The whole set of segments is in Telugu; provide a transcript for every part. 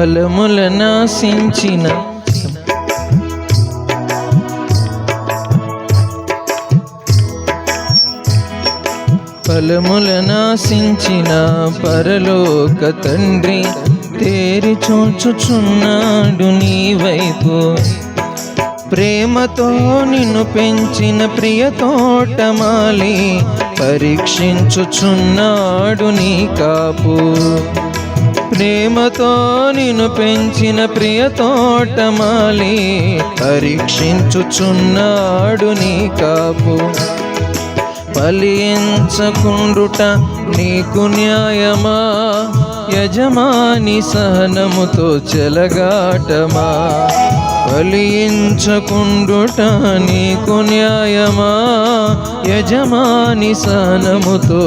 ఫలములనాశించిన పరలోక తండ్రి తేరి చూచుచున్నాడు నీ వైపు. ప్రేమతో నిన్ను పెంచిన ప్రియ తోటమాలి పరీక్షించుచున్నాడు నీ కాపు. ప్రేమతో నిన్ను పెంచిన ప్రియ తోటమాలి పరీక్షించుచున్నాడు నీ కాపు. ఫలించకుండుట నీకు న్యాయమా, యజమాని సహనముతో చెలగాటమా. ఫలించకుండుట నీకు న్యాయమా, యజమాని సహనముతో.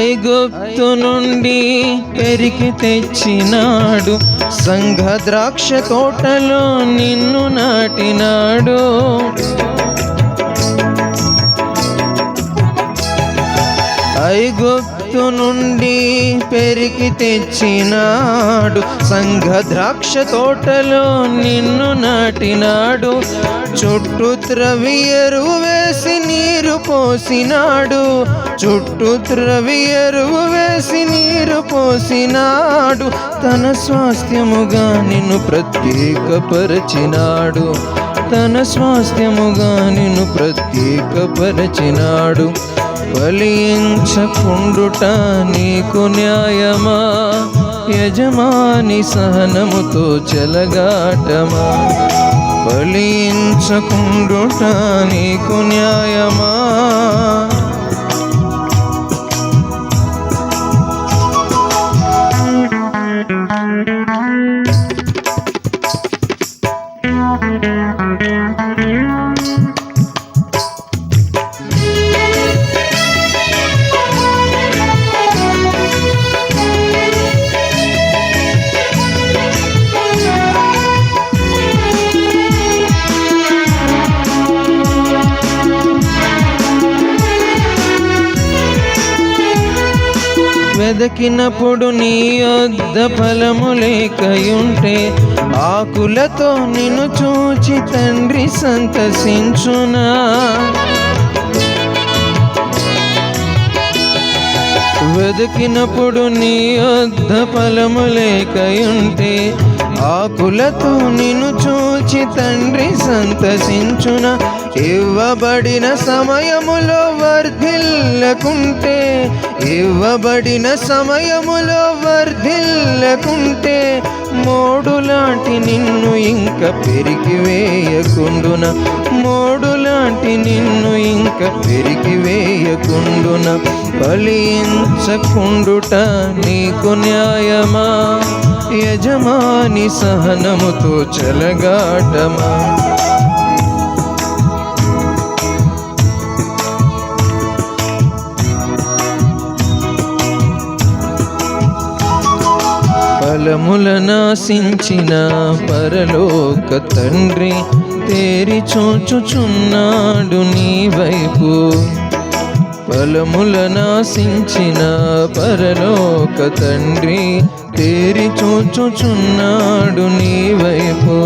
ఐగుప్తు నుండి పెరికి తెచ్చినాడు, సంఘ ద్రాక్ష తోటలో నిన్ను నాటినాడు. ఐగుప్తు నుండి పెరికి తెచ్చినాడు, సంఘ ద్రాక్ష తోటలో నిన్ను నాటినాడు. చుట్టూ త్రవి ఎరువు వేసి నీరు పోసినాడు, చుట్టూ త్రవి ఎరువు వేసి నీరు పోసినాడు. తన స్వాస్థ్యముగా నిన్ను ప్రత్యేకపరచినాడు, తన స్వాస్థ్యముగా నిన్ను ప్రత్యేకపరచినాడు. ఫలించకుండుట నీకు న్యాయమా, యజమాని సహనముతో చెలగాటమా. ఫలించకుండుట నీకు న్యాయమా. వెదకినప్పుడు నీ యొద్ద ఫలము లేకయుంటే, ఆకులతో నిన్ను చూచి తండ్రి సంతసించునా. వెదకినప్పుడు నీ యొద్ద ఫలము లేకయుంటే, ఆకులతో నిన్ను చూచి తండ్రి సంతసించున. ఇవ్వబడిన సమయములో వర్ధిల్లకుంటే, ఇవ్వబడిన సమయములో వర్ధిల్లకుంటే, మోడులాంటి నిన్ను ఇంక పెరికి వేయకుండున, మోడులాంటి నిన్ను ఇంక పెరికి వేయకుండున. ఫలించకుండుట నీకు న్యాయమా, యజమాని సహనముతో చెలగాటమా. ఫలములనాశించిన పరలోక తండ్రి తేరి చూచుచున్నాడు నీ వైపు. ఫలములనాశించిన పరలోక తండ్రి తేరి చూచుచున్నాడు నీ వైపు.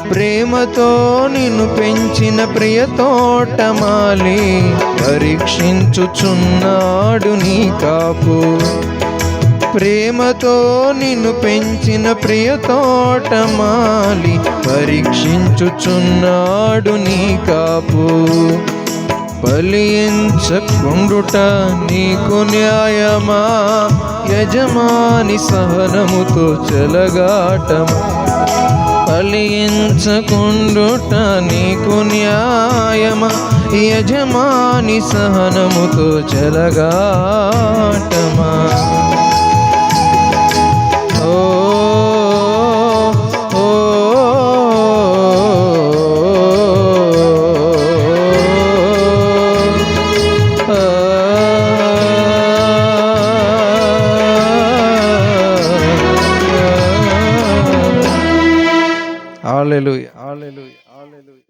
ప్రేమతో నిన్ను పెంచిన ప్రియ తోటమాలి పరీక్షించుచున్నాడు నీ కాపు. ప్రేమతో నిన్ను పెంచిన ప్రియ తోటమాలి పరీక్షించుచున్నాడు నీ కాపు. ఫలించకుండుట నీకు న్యాయమా, యజమాని సహనముతో చెలగాటమా. ఫలించకుండుట నీకు న్యాయమా, యజమాని సహనముతో చెలగాటమా. ఓ హల్లెలూయా.